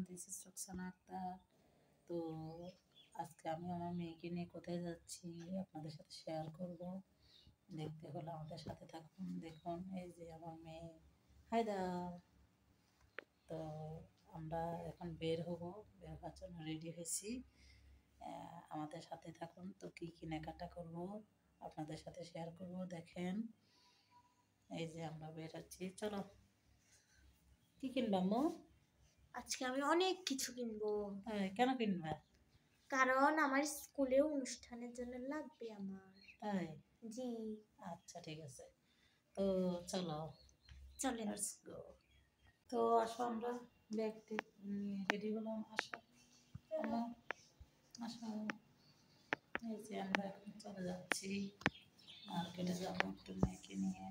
This is Rukhsana Akter. তো আজকে আমি আমার মেয়েকে নিয়ে কোথায় যাচ্ছি আপনাদের সাথে শেয়ার করব। দেখতে হলে আমাদের সাথে থাকুন। দেখুন এই যে আমার মেয়ে, হাই দাও। তো আমরা এখন বের হব, বের হওয়ার জন্য রেডি হয়েছি। আমাদের সাথে থাকুন। তো কী কেনাকাটা করব আপনাদের সাথে শেয়ার করব। দেখেন এই যে আমরা বের হচ্ছি। চলো, কি কিনবা আম্মু? আজকে আমি অনেক কিছু কিনবো। কেন কিনবা? কারণ আমার স্কুলে অনুষ্ঠানের জন্য লাগবে আমার। তাই? জি। আচ্ছা ঠিক আছে, তো চলো চলেন। Let's go. তো আসো, আমরা ব্যাগ রেডি হলাম। আসো আম্মু, আসো। এই যে আমরা এখন চলে যাচ্ছি, মার্কেটে যাবো একটু মেয়েকে নিয়ে।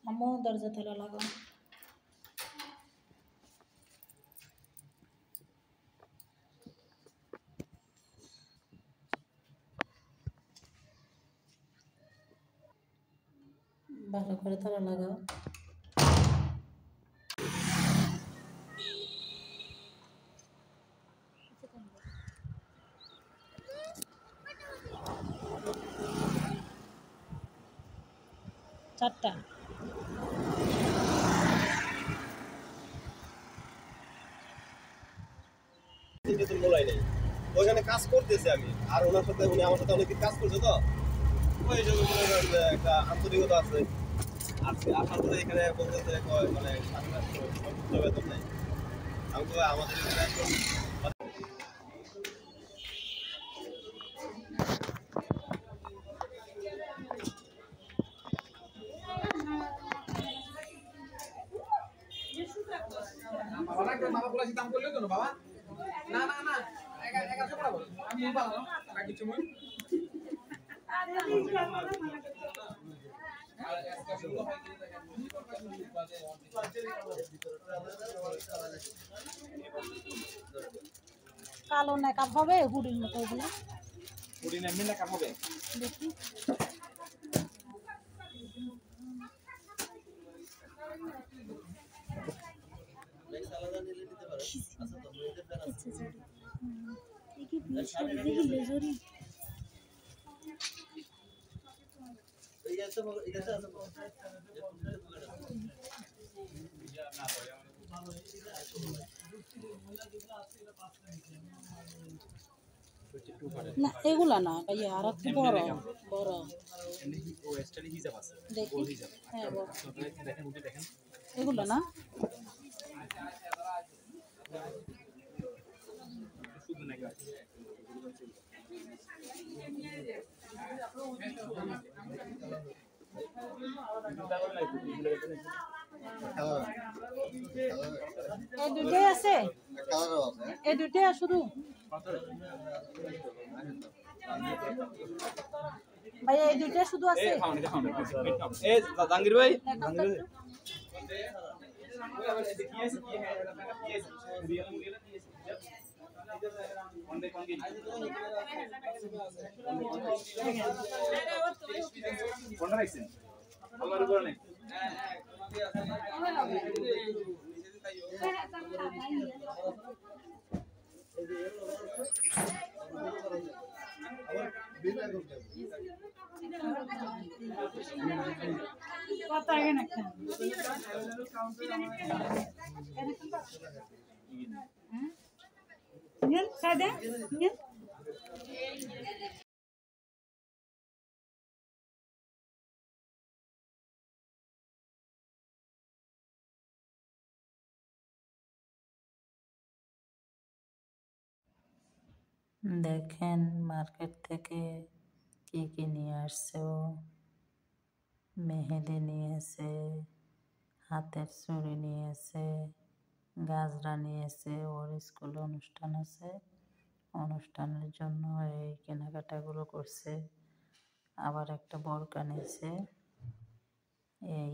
আম্মু দরজা তালা লাগাও। ভালো করে তালা লাগাও। চারটা। ওইখানে কাজ করতেছি আমি, আর ওনার সাথে উনি আমার সাথে অনেক কাজ করছে, তো ওই জন্য একটা আন্তরিকতা আছে। আজকে আসার পরে এখানে বলতেছে মানে বেতন নেই। আমি তো আমাদের বাবা বলেছি দাম করলে তো বাবা, না না না 1100 টাকা বল, আমি বাবা না কিছু মই কালো মেকআপ হবে হুডির মতো এগুলো। পুরি না মিলে কাপ হবে দেখি না, এগুলা না ভাইয়া, আর একটু বড় বড় দেখি। হ্যাঁ বড়, এগুলো না। এই দুটোই আছে, এই দুটোই শুধু ভাইয়া, এই দুটোই শুধু আছে। এই জাহাঙ্গীর ভাই, কোনটা রাখছেন আমার উপরে নেই। কত আগে না সাদা দেখেন মার্কেট থেকে কি কি নিয়ে আসছে ও। মেহেদি নিয়েছে, হাতের চুড়ি নিয়েছে, গাজরা নিয়েছে। ওর স্কুলে অনুষ্ঠান আছে, অনুষ্ঠানের জন্য এই কেনাকাটাগুলো করছে। আবার একটা বরকা নিয়েছে। এই